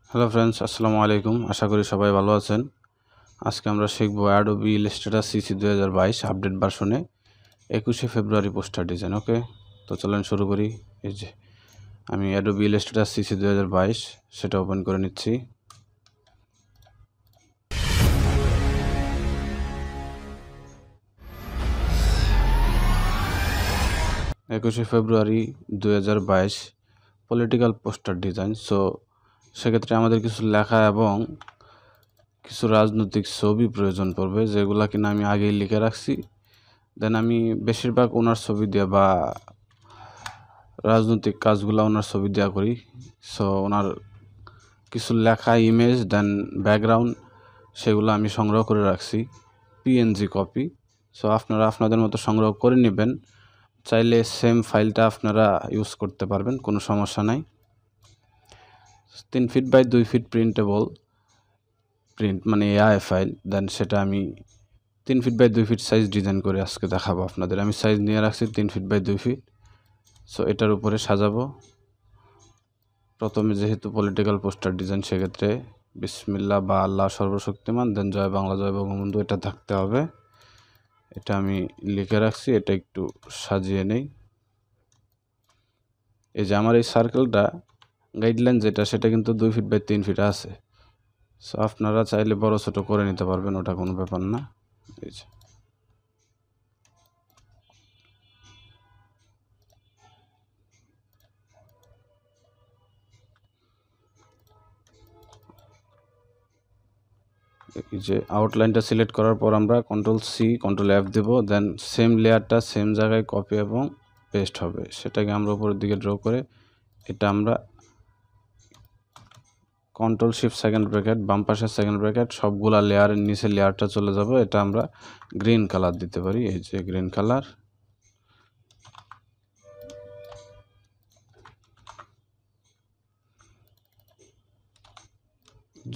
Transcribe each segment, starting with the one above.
Hello friends, আসসালামু আলাইকুম। আশা করি সবাই ভালো আছেন। আজকে আমরা শিখব অ্যাডোবি ইলাস্ট্রেটর সিসি 2022 আপডেট ভার্সনে 21শে ফেব্রুয়ারি পোস্টার ডিজাইন। ওকে, তো চলেন শুরু করি। এই যে আমি অ্যাডোবি ইলাস্ট্রেটর সিসি 2022 সেটা ওপেন করে নিচ্ছি। একুশে ফেব্রুয়ারি 2022 পলিটিক্যাল পোস্টার ডিজাইন। সো সেক্ষেত্রে আমাদের কিছু লেখা এবং কিছু রাজনৈতিক ছবি প্রয়োজন পড়বে, যেগুলা কিনা আমি আগেই লিখে রাখছি। দেন আমি বেশিরভাগ ওনার ছবি দিয়ে বা রাজনৈতিক কাজগুলো ওনার ছবি দেওয়া করি। সো ওনার কিছু লেখা, ইমেজ, দেন ব্যাকগ্রাউন্ড সেগুলো আমি সংগ্রহ করে রাখছি পিএনজি কপি। সো আপনারা আপনাদের মতো সংগ্রহ করে নেবেন। চাইলে সেম ফাইলটা আপনারা ইউজ করতে পারবেন, কোনো সমস্যা নাই। 3 feet by 2 feet printable print মানে এআই ফাইল। দেন সেটা আমি 3 feet by 2 feet size design করে আজকে দেখাবো আপনাদের। আমি সাইজ নিয়ে রাখছি 3 ফিট বাই 2 ফিট। সো এটার উপরে সাজাবো। প্রথমে যেহেতু পলিটিক্যাল পোস্টার ডিজাইন, সেক্ষেত্রে বিসমিল্লাহ বা আল্লাহ সর্বশক্তিমান, দেন জয় বাংলা জয় বঙ্গবন্ধু এটা থাকতে হবে। এটা আমি লিখে রাখছি, এটা একটু সাজিয়ে নেই। এই যে আমার এই সার্কেলটা গাইডলাইন যেটা, সেটা কিন্তু 2 ফিট বাই 3 ফিট আছে। সো আপনারা চাইলে বড় ছোট করে নিতে পারবেন, ওটা কোনো ব্যাপার না। এই যে এই যে আউটলাইনটা সিলেক্ট করার পর আমরা Ctrl+C Ctrl+F দেব। দেন সেম লেয়ারটা সেম জায়গায় কপি এবং পেস্ট হবে, সেটাকে আমরা উপরের দিকে ড্র করে এটা আমরা Ctrl+Shift বাম পাশের সেকেন্ড ব্র্যাকেট সবগুলা লেয়ারের নিচে লেয়ারটা চলে যাবে। এটা আমরা গ্রিন কালার দিতে পারি। এই যে গ্রিন কালার।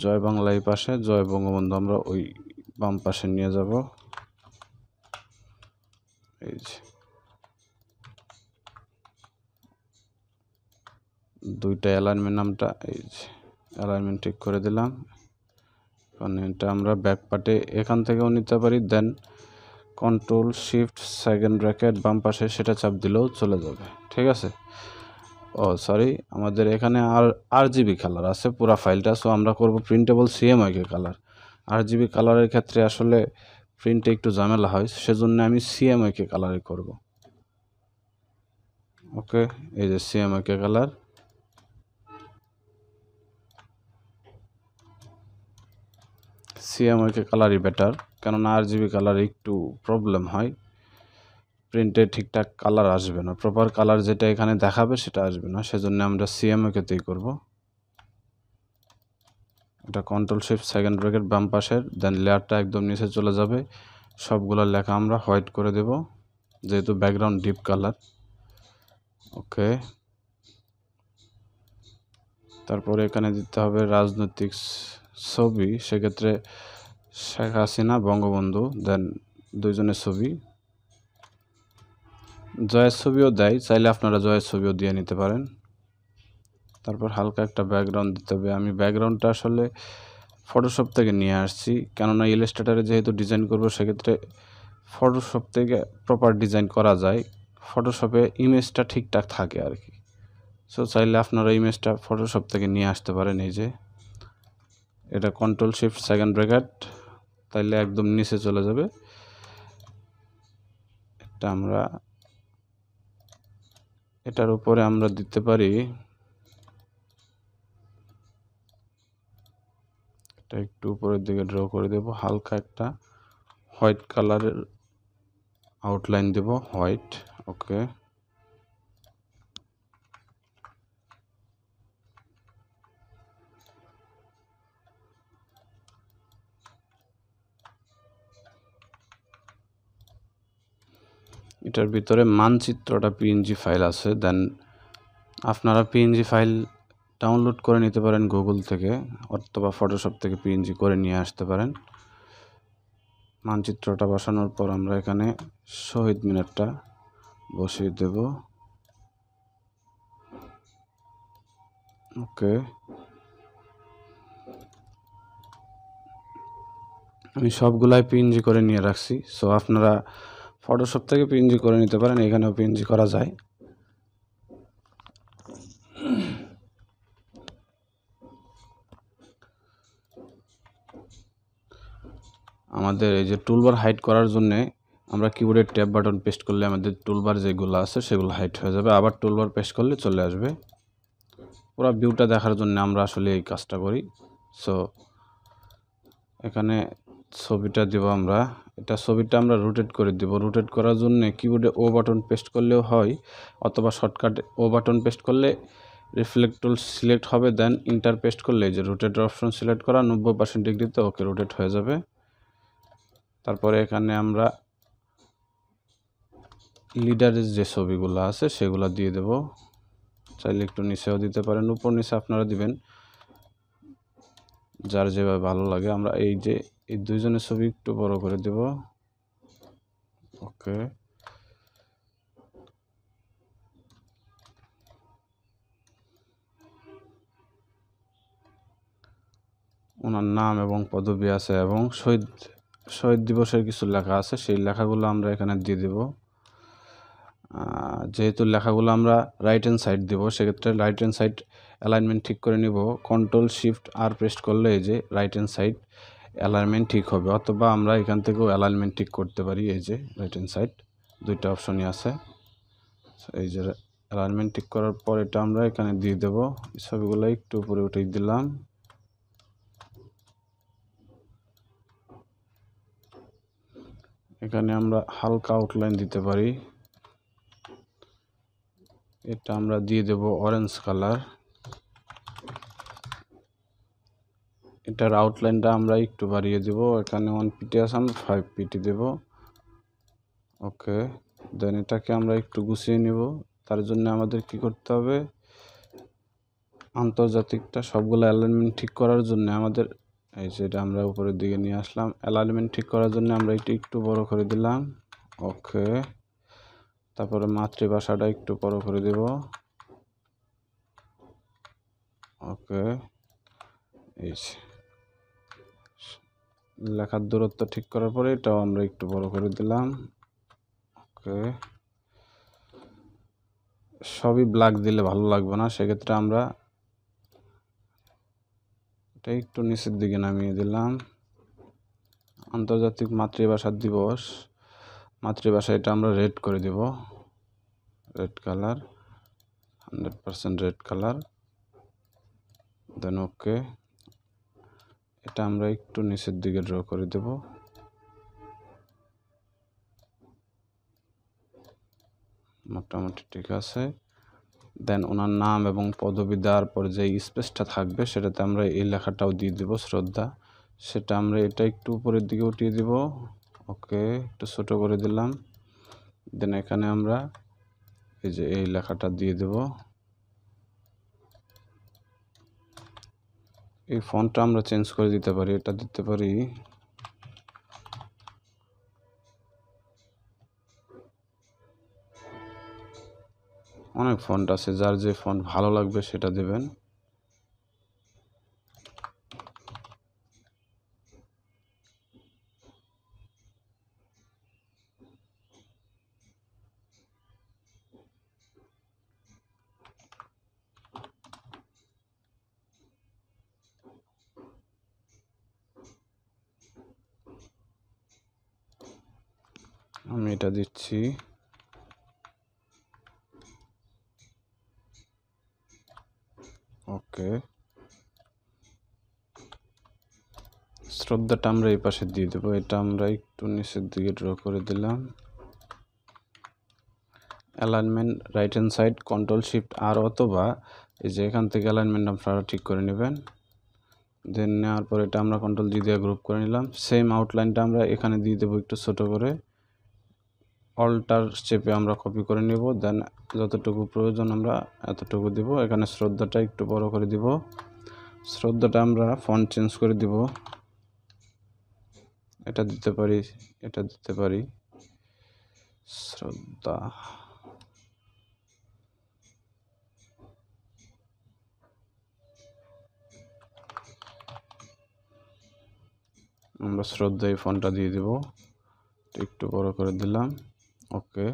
জয় বাংলা এই পাশে, জয় বঙ্গবন্ধু আমরা ওই বাম পাশে নিয়ে যাব। এই যে দুইটা অ্যালাইনমেন্ট নামটা, এই যে অ্যালাইনমেন্ট ঠিক করে দিলাম। কারণ এটা আমরা ব্যাক পার্টে এখান থেকেও নিতে পারি। দেন Ctrl+Shift বাম পাশে সেটা চাপ দিলেও চলে যাবে, ঠিক আছে। ও সরি, আমাদের এখানে আরজিবি কালার আছে পুরো ফাইলটা। সো আমরা করব প্রিন্টেবল CMYK কালার। আরজিবি কালারের ক্ষেত্রে আসলে প্রিন্টে একটু ঝামেলা হয়, সেজন্য আমি CMYK কালারে করব। ওকে, এই যে CMYK কালার। CMYK কালারই বেটার, কেননা আরজিবি কালারে একটু প্রবলেম হয়, প্রিন্টে ঠিকঠাক কালার আসবে না, প্রপার কালার যেটা এখানে দেখাবে সেটা আসবে না। সেজন্য আমরা CMYKতেই করব। এটা Ctrl+Shift বাম পাশের, দেন লেয়ারটা একদম নিচে চলে যাবে। সবগুলো লেখা আমরা হোয়াইট করে দেব, যেহেতু ব্যাকগ্রাউন্ড ডিপ কালার। ওকে, তারপরে এখানে দিতে হবে রাজনৈতিক ছবি, সেক্ষেত্রে শেখ হাসিনা, বঙ্গবন্ধু, দেন দুইজনের ছবি। জয়ের ছবিও দেয়, চাইলে আপনারা জয়ের ছবিও দিয়ে নিতে পারেন। তারপর হালকা একটা ব্যাকগ্রাউন্ড দিতে হবে। আমি ব্যাকগ্রাউন্ডটা আসলে ফটোশপ থেকে নিয়ে আসছি, কেননা ইলাস্ট্রেটরে যেহেতু ডিজাইন করব, সেক্ষেত্রে ফটোশপ থেকে প্রপার ডিজাইন করা যায়, ফটোশপে ইমেজটা ঠিকঠাক থাকে আর কি। সো চাইলে আপনারা ইমেজটা ফটোশপ থেকে নিয়ে আসতে পারেন। এই যে এটা Ctrl+Shift তাইলে একদম নিচে চলে যাবে। এটা আমরা এটার উপরে আমরা দিতে পারি, এটা একটু উপরের দিকে ড্র করে দেব, হালকা একটা হোয়াইট কালারের আউটলাইন দেব, হোয়াইট। ওকে, এটার ভিতরে মানচিত্রটা PNG ফাইল আছে। দেন আপনারা PNG ফাইল ডাউনলোড করে নিতে পারেন গুগল থেকে, অথবা ফটোশপ থেকে PNG করে নিয়ে আসতে পারেন। মানচিত্রটা বসানোর পর আমরা এখানে শহীদ মিনারটা বসিয়ে দেব। ওকে, আমি সবগুলাই পিএনজি করে নিয়ে রাখছি। সো আপনারা ফটোশপ থেকে পিএনজি করে নিতে পারেন, এখানেও পিএনজি করা যায়। আমাদের এই যে টুলবার হাইড করার জন্য আমরা কিবোর্ডের ট্যাব বাটন পেস্ট করলে আমাদের টুলবার যেগুলো আছে সেগুলো হাইড হয়ে যাবে, আবার টুলবার পেস্ট করলে চলে আসবে। পুরো ভিউটা দেখার জন্য আমরা আসলে এই কাজটা করি। সো এখানে ছবিটা দিব আমরা, এটা ছবিটা আমরা রোটেট করে দিব। রোটেট করার জন্য কিবোর্ডে ও বাটন পেস্ট করলেও হয়, অথবা শর্টকাটে ও বাটন পেস্ট করলে রিফ্লেক্ট টুল সিলেক্ট হবে, দেন ইন্টার পেস্ট করলে যে রোটেটের অপশন সিলেক্ট করা 90% ডিগ্রিতে ওকে রোটেট হয়ে যাবে। তারপরে এখানে আমরা লিডারের যে ছবিগুলো আছে সেগুলো দিয়ে দেব। চাইলে একটু নিচেও দিতে পারেন, উপর নিচে আপনারা দিবেন যার যেভাবে ভালো লাগে। আমরা এই যে এই দুইজনের ছবি একটু বড় করে দেব। ওকে, ওনার নাম এবং পদবি আছে এবং শহীদ দিবসের কিছু লেখা আছে, সেই লেখাগুলো আমরা এখানে দিয়ে দেব। যেহেতু লেখাগুলো আমরা রাইট হ্যান্ড সাইড দেব, সেক্ষেত্রে রাইট হ্যান্ড সাইড অ্যালাইনমেন্ট ঠিক করে নিব। Ctrl+Shift+R প্রেস করলে এই যে রাইট হ্যান্ড সাইড অ্যালাইনমেন্ট ঠিক হবে, অথবা আমরা এখান থেকেও অ্যালাইনমেন্ট ঠিক করতে পারি। এই যে রাইট হ্যান্ড সাইড দুইটা অপশনই আছে। এই যে অ্যালাইনমেন্ট ঠিক করার পর এটা আমরা এখানে দিয়ে দেব। ছবিগুলো একটু উপরে উঠিয়ে দিলাম। এখানে আমরা হালকা আউটলাইন দিতে পারি, এটা আমরা দিয়ে দেব অরেঞ্জ কালার। এটার আউটলাইনটা আমরা একটু বাড়িয়ে দেব, এখানে 1 পিটি আছে, আমরা 5 পিটি দেব। ওকে, দেন এটাকে আমরা একটু গুছিয়ে নিব। তার জন্য আমাদের কি করতে হবে, আন্তর্জাতিকটা সবগুলো অ্যালাইনমেন্ট ঠিক করার জন্য আমাদের এই যে এটা আমরা উপরের দিকে নিয়ে আসলাম। অ্যালাইনমেন্ট ঠিক করার জন্য আমরা এটা একটু বড় করে দিলাম। ওকে, তারপরে মাতৃভাষাটা একটু বড় করে দেব। ওকে, এই লেখার দূরত্ব ঠিক করার পরে এটাও আমরা একটু বড় করে দিলাম। ওকে, সবই ব্ল্যাক দিলে ভালো লাগবে না, সেক্ষেত্রে আমরা এটা একটু নিচের দিকে নামিয়ে দিলাম। আন্তর্জাতিক মাতৃভাষা দিবস, মাতৃভাষা এটা আমরা রেড করে দিব, রেড কালার, 100% রেড কালার। দেন ওকে, এটা আমরা একটু নিচের দিকে ড্র করে দেব। মোটামুটি ঠিক আছে। দেন ওনার নাম এবং পদবি দেওয়ার পর যে স্পেসটা থাকবে সেটাতে আমরা এই লেখাটাও দিয়ে দেব, শ্রদ্ধা। সেটা আমরা এটা একটু উপরের দিকে উঠিয়ে দিব। ওকে, একটু ছোট করে দিলাম। দেন এখানে আমরা এই যে এই লেখাটা দিয়ে দেব। এই ফন্টটা আমরা চেঞ্জ করে দিতে পারি, এটা দিতে পারি অনেক ফন্ট আছে, যার যে ফন্ট ভালো লাগবে সেটা দেবেন। আমি এটা দিচ্ছি। ওকে, শ্রদ্ধাটা আমরা এই পাশে দিয়ে দেবো, এটা আমরা একটু নিচের দিকে ড্র করে দিলাম। Alignment right hand side Ctrl+Shift+R, অথবা এই যে এখান থেকে অ্যালাইনমেন্ট আপনারা ঠিক করে নেবেন। দেন নেওয়ার পর এটা আমরা Ctrl+G দিয়ে গ্রুপ করে নিলাম। সেম আউটলাইনটা আমরা এখানে দিয়ে দেবো একটু ছোট করে, অল্টার চেপে আমরা কপি করে নেব। দেন যতটুকু প্রয়োজন আমরা এতটুকু দিব। এখানে শ্রদ্ধাটা একটু বড় করে দিব, শ্রদ্ধাটা আমরা ফন্ট চেঞ্জ করে দিব, এটা দিতে পারি, এটা দিতে পারি শ্রদ্ধা। আমরা শ্রদ্ধা এই ফন্টটা দিয়ে দিব, একটু বড় করে দিলাম। ওকে,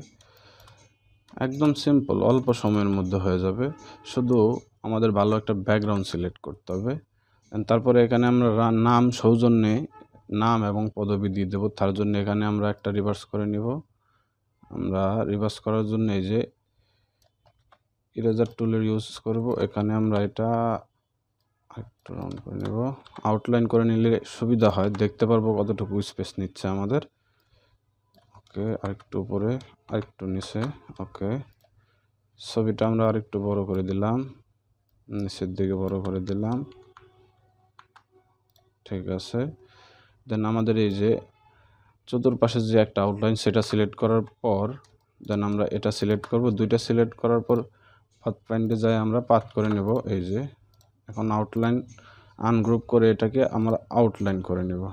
একদম সিম্পল, অল্প সময়ের মধ্যে হয়ে যাবে। শুধু আমাদের ভালো একটা ব্যাকগ্রাউন্ড সিলেক্ট করতে হবে। তারপরে এখানে আমরা নাম সৌজন্যে নাম এবং পদবি দিয়ে দেবো। তার জন্য এখানে আমরা একটা রিভার্স করে নিব। আমরা রিভার্স করার জন্য এই যে ইরেজার টুলের ইউজ করব। এখানে আমরা এটা একটু রাউন্ড করে নেব, আউটলাইন করে নিলে সুবিধা হয়, দেখতে পারবো কতটুকু স্পেস নিচ্ছে আমাদের। ওকে, আরেকটু উপরে, আরেকটু নিচে। ওকে, ছবিটা আমরা আরেকটু বড় করে দিলাম, নিচের দিকে বড় করে দিলাম। ঠিক আছে, দেন আমাদের এই যে চতুর্পাশে যে একটা আউটলাইন সেটা সিলেক্ট করার পর দেন আমরা এটা সিলেক্ট করব। দুইটা সিলেক্ট করার পর পাথ পয়েন্টে যাই আমরা পাথ করে নেব। এই যে এখন আউটলাইন আনগ্রুপ করে এটাকে আমরা আউটলাইন করে নেব।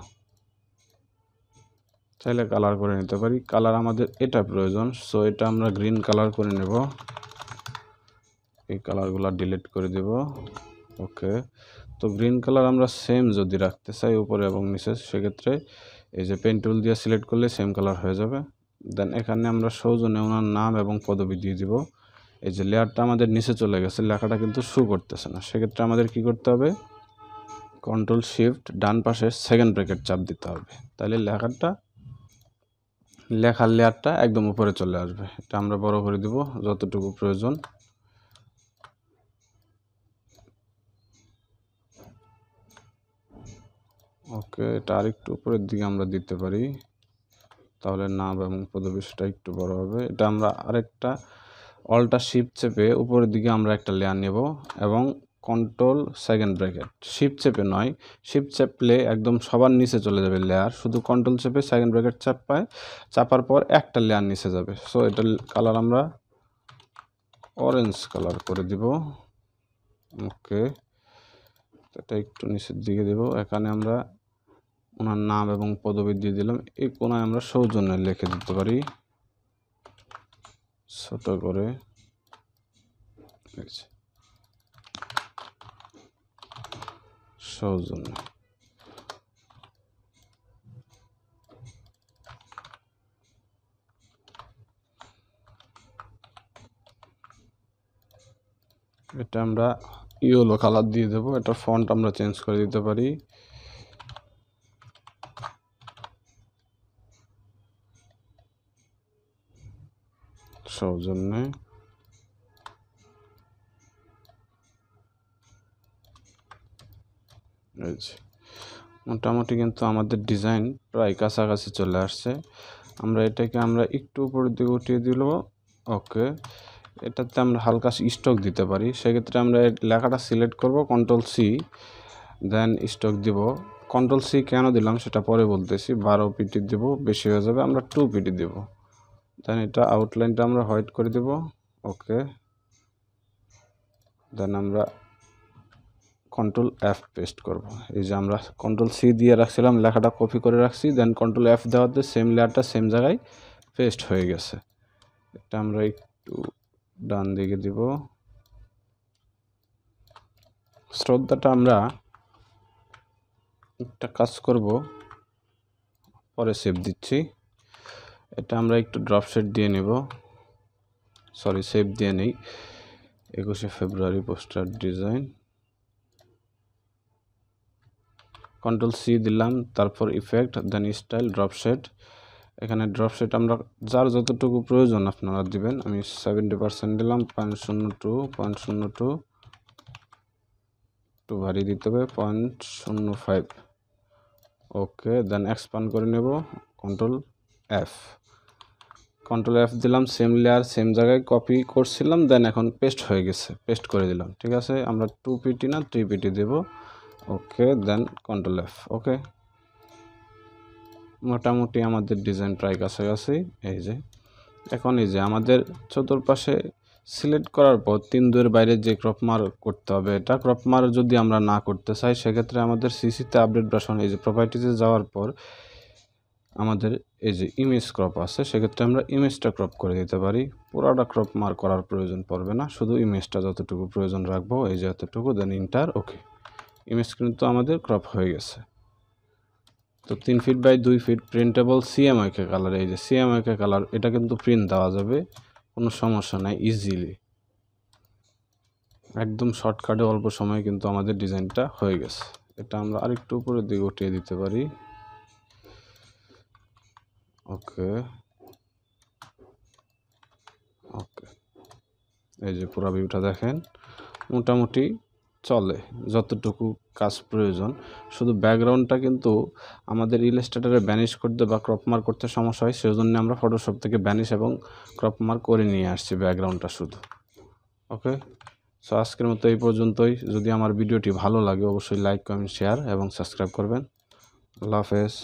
চাইলে কালার করে নিতে পারি, কালার আমাদের এটা প্রয়োজন, সো এটা আমরা গ্রিন কালার করে নেব। এই কালারগুলো ডিলিট করে দেব। ওকে, তো গ্রিন কালার আমরা সেম যদি রাখতে চাই উপরে এবং নিচে, সেক্ষেত্রে এই যে পেন টুল দিয়ে সিলেক্ট করলে সেম কালার হয়ে যাবে। দেন এখানে আমরা সৌজন্যে ওনার নাম এবং পদবি দিয়ে দিব। এই যে লেয়ারটা আমাদের নিচে চলে গেছে, লেখাটা কিন্তু শো করতেছে না, সেক্ষেত্রে আমাদের কি করতে হবে, কন্ট্রোল শিফট ডান পাশে সেকেন্ড ব্র্যাকেট চাপ দিতে হবে, তাহলে লেখার লেয়ারটা একদম উপরে চলে আসবে। এটা আমরা বড় করে দিব যতটুকু প্রয়োজন। ওকে, এটা আরেকটু উপরের দিকে আমরা দিতে পারি, তাহলে নাম এবং পদবিটা একটু বড় হবে। এটা আমরা আরেকটা অল্টা শিফট চেপে উপরের দিকে আমরা একটা লেয়ার নেব এবং কন্ট্রোল সেকেন্ড ব্র্যাকেট, শিফট চেপে নয়, শিফট চেপলে একদম সবার নিচে চলে যাবে লেয়ার, শুধু কন্ট্রোল চেপে সেকেন্ড ব্র্যাকেট চাপার পর একটা লেয়ার নিচে যাবে। সো এটা কালার আমরা অরেঞ্জ কালার করে দিব। ওকে, এটা একটু নিচের দিকে দেব। এখানে আমরা ওনার নাম এবং পদবি দিয়ে দিলাম। এই কোনায় আমরা সৌজন্য লিখে দিতে পারি ছোট করে। সৌজন্য, এটা আমরা ইয়েলো কালার দিয়ে দেবো। এটা ফন্ট আমরা চেঞ্জ করে দিতে পারি। সৌজন্য, মোটামুটি কিন্তু আমাদের ডিজাইন প্রায় কাছাকাছি চলে আসছে। আমরা এটাকে আমরা একটু উপরের দিকে উঠিয়ে দিল। ওকে, এটাতে আমরা হালকা স্ট্রোক দিতে পারি, সেক্ষেত্রে আমরা লেখাটা সিলেক্ট করব, কন্ট্রোল সি, দেন স্ট্রোক দিব। কন্ট্রোল সি কেন দিলাম সেটা পরে বলতেছি। 12 পিটি দেব, বেশি হয়ে যাবে, আমরা 2 পিটি দেব। দেন এটা আউটলাইনটা আমরা হোয়াইট করে দেব। ওকে, দেন আমরা কন্ট্রোল এফ পেস্ট করব। এই যে আমরা কন্ট্রোল সি দিয়ে রাখছিলাম, লেখাটা কপি করে রাখছি, দেন কন্ট্রোল এফ দেওয়াতে সেম লেয়ারটা সেম জায়গায় পেস্ট হয়ে গেছে। এটা আমরা একটু ডান দিকে দিব। শ্রদ্ধাটা আমরা একটা কাজ করব, পরে সেভ দিচ্ছি। এটা আমরা একটু ড্রপ শেড দিয়ে নেব, সরি সেভ দিয়ে নেই। 21শে ফেব্রুয়ারি পোস্টার ডিজাইন, কন্ট্রোল সি দিলাম, তারপর ইফেক্ট, দেন স্টাইল, ড্রপ শেড। এখানে ড্রপ শেড আমরা যার যতটুকু প্রয়োজন আপনারা দিবেন। আমি 70% দিলাম, 0.02 একটু ভারী দিতে হবে, 0.05। ওকে, দেন এক্সপান্ড করে নেব, কন্ট্রোল এফ দিলাম, সেম লেয়ার সেম জায়গায় কপি করছিলাম, দেন এখন পেস্ট হয়ে গেছে, পেস্ট করে দিলাম। ঠিক আছে, আমরা 2 পিটি না 3 পিটি দেব। ওকে, দেন কন্ট্রোল এফ। ওকে, মোটামুটি আমাদের ডিজাইন প্রায় কাছাকাছি। এই যে এখন এই যে আমাদের চতুর্পাশে সিলেক্ট করার পর 3-2 বাইরে যে ক্রপ মার করতে হবে, এটা ক্রপ মার যদি আমরা না করতে চাই, সেক্ষেত্রে আমাদের সিসিতে আপডেট ভার্সন, এই যে প্রপার্টিতে যাওয়ার পর আমাদের এই যে ইমেজ ক্রপ আছে, সেক্ষেত্রে আমরা ইমেজটা ক্রপ করে দিতে পারি। পুরাটা ক্রপ মার করার প্রয়োজন পড়বে না, শুধু ইমেজটা যতটুকু প্রয়োজন রাখবো, এই যে এতটুকু, দেন ইন্টার। ওকে, ইমেজ কিন্তু আমাদের ক্রপ হয়ে গেছে। তো 3 feet by 2 feet printable CMYK colour, এই যে CMYK কালার, এটা কিন্তু প্রিন্ট দেওয়া যাবে, কোনো সমস্যা নাই, ইজিলি একদম শর্টকাটে অল্প সময়ে কিন্তু আমাদের ডিজাইনটা হয়ে গেছে। এটা আমরা আরেকটু উপরের দিকে উঠিয়ে দিতে পারি। ওকে ওকে, এই যে পুরো ভিউটা দেখেন, মোটামুটি চলে যতটুকু কাজ প্রয়োজন। শুধু ব্যাকগ্রাউন্ডটা কিন্তু আমাদের ইলাস্ট্রেটরে ব্যানিশ করতে বা ক্রপ মার্ক করতে সমস্যা হয়, সেজন্য আমরা ফটোশপ থেকে ব্যানিশ এবং ক্রপ মার্ক করে নিয়ে আসছি ব্যাকগ্রাউন্ডটা শুধু। ওকে, সো আজকের মতো এই পর্যন্তই। যদি আমার ভিডিওটি ভালো লাগে অবশ্যই লাইক, কমেন্ট, শেয়ার এবং সাবস্ক্রাইব করবেন। আল্লাহ হাফেজ।